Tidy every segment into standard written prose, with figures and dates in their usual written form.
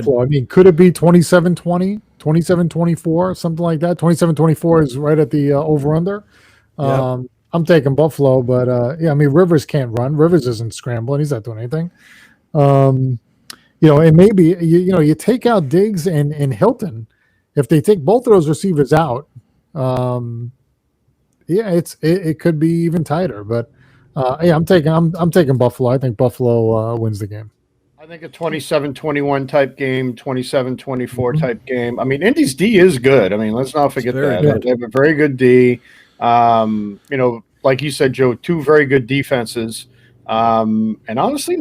Buffalo. I mean, could it be 27-20, 27-24, something like that? 27-24 is right at the over-under. Yep. I'm taking Buffalo, but yeah, I mean, Rivers can't run. Rivers isn't scrambling. He's not doing anything. And maybe, you take out Diggs and Hilton. If they take both of those receivers out, it could be even tighter. But yeah, I'm taking Buffalo. I think Buffalo wins the game. I think a 27-21 type game, 27-24 type game. I mean, Indy's D is good. I mean, let's not forget that. Good. They have a very good D. Like you said, Joe, two very good defenses. And honestly,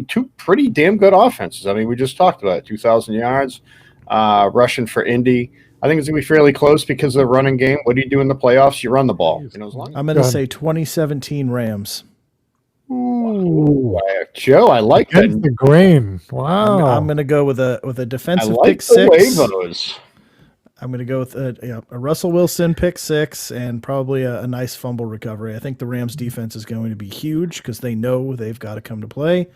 two pretty damn good offenses. I mean, we just talked about it, 2,000 yards rushing for Indy. I think it's going to be fairly close because of the running game. What do you do in the playoffs? You run the ball. I'm going to say 2017 Rams. Ooh, Joe, I like that. The grain. Wow. I'm going to go with a defensive pick six. I'm going to go with a Russell Wilson pick six and probably a nice fumble recovery. I think the Rams defense is going to be huge because they know they've got to come to play,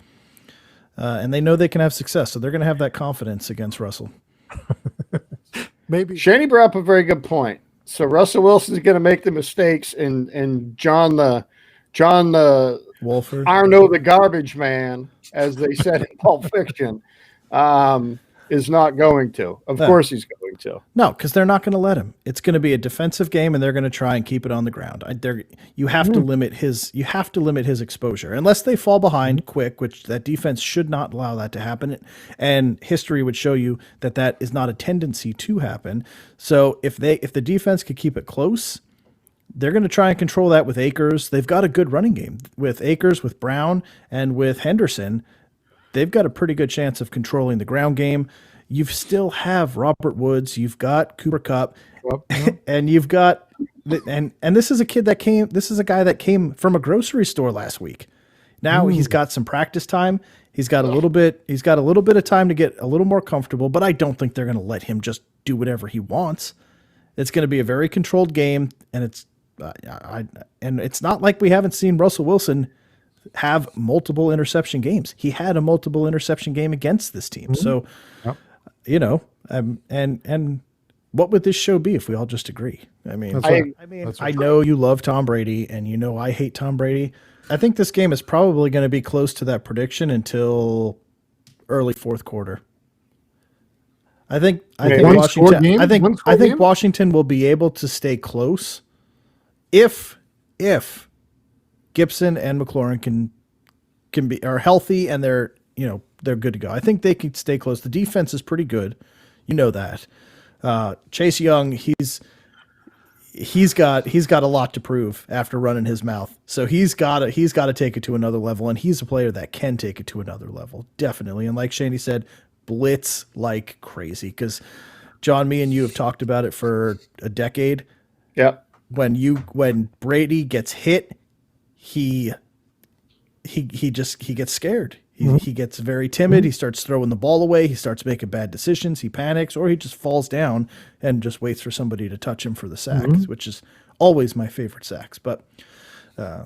and they know they can have success. So they're going to have that confidence against Russell. Maybe Shaney brought up a very good point. So Russell Wilson's going to make the mistakes, and John the Wolford, Arno the garbage man, as they said in Pulp Fiction, is not going to. Of course he's going to. No, because they're not going to let him. It's going to be a defensive game, and they're going to try and keep it on the ground. You have to limit his exposure unless they fall behind quick, which that defense should not allow that to happen. And history would show you that is not a tendency to happen. So if the defense could keep it close, they're going to try and control that with Akers. They've got a good running game with Akers, with Brown, and with Henderson. They've got a pretty good chance of controlling the ground game. You still have Robert Woods. You've got Cooper Kupp, and you've got and this is a kid that came. This is a guy that came from a grocery store last week. Now he's got some practice time. He's got a little bit. He's got a little bit of time to get a little more comfortable. But I don't think they're going to let him just do whatever he wants. It's going to be a very controlled game, and it's not like we haven't seen Russell Wilson have multiple interception games. He had a multiple interception game against this team. So, and what would this show be if we all just agree? I mean, I know you love Tom Brady and I hate Tom Brady. I think this game is probably going to be close to that prediction until early fourth quarter. I think Washington will be able to stay close if Gibson and McLaurin are healthy and they're good to go. I think they can stay close. The defense is pretty good. You know that. Chase Young, he's got a lot to prove after running his mouth. So he's got to take it to another level, and he's a player that can take it to another level, definitely. And like Shaney said, blitz like crazy, because John, me and you have talked about it for a decade. Yep. When Brady gets hit, he gets scared. He gets very timid. He starts throwing the ball away. He starts making bad decisions. He panics, or he just falls down and just waits for somebody to touch him for the sack, which is always my favorite sacks. But I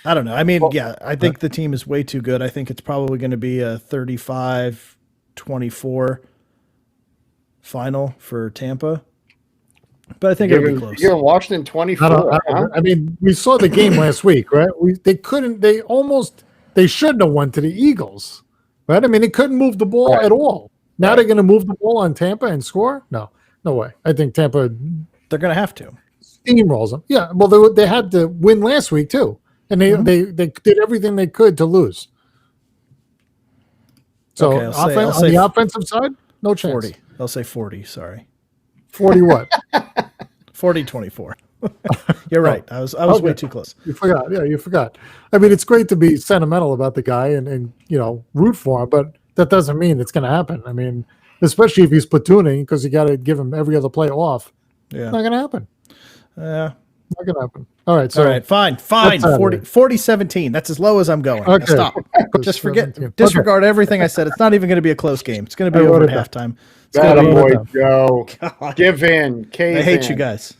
don't know. I mean, I think the team is way too good. I think it's probably going to be a 35-24 final for Tampa. But I think it'll be close. You're in Washington 24. I mean, we saw the game last week, right? They shouldn't have went to the Eagles, right? I mean, they couldn't move the ball at all. Now they're going to move the ball on Tampa and score? No way. I think Tampa, they're going to have to steamrolls them. Yeah, well, they had to win last week too, and they did everything they could to lose. So on the offensive side, no chance. 40. I'll say 40. Sorry. 40 what? 40-24. You're right. I was way too close. You forgot. Yeah, you forgot. I mean, it's great to be sentimental about the guy and root for him, but that doesn't mean it's going to happen. I mean, especially if he's platooning, because you got to give him every other play off. Yeah. It's not going to happen. Yeah. Not going to happen. All right. So fine. 40-17. That's as low as I'm going. Okay. Stop. Just disregard everything I said. It's not even going to be a close game. It's going to be over at halftime. That boy, Joe. Give in. I hate you guys.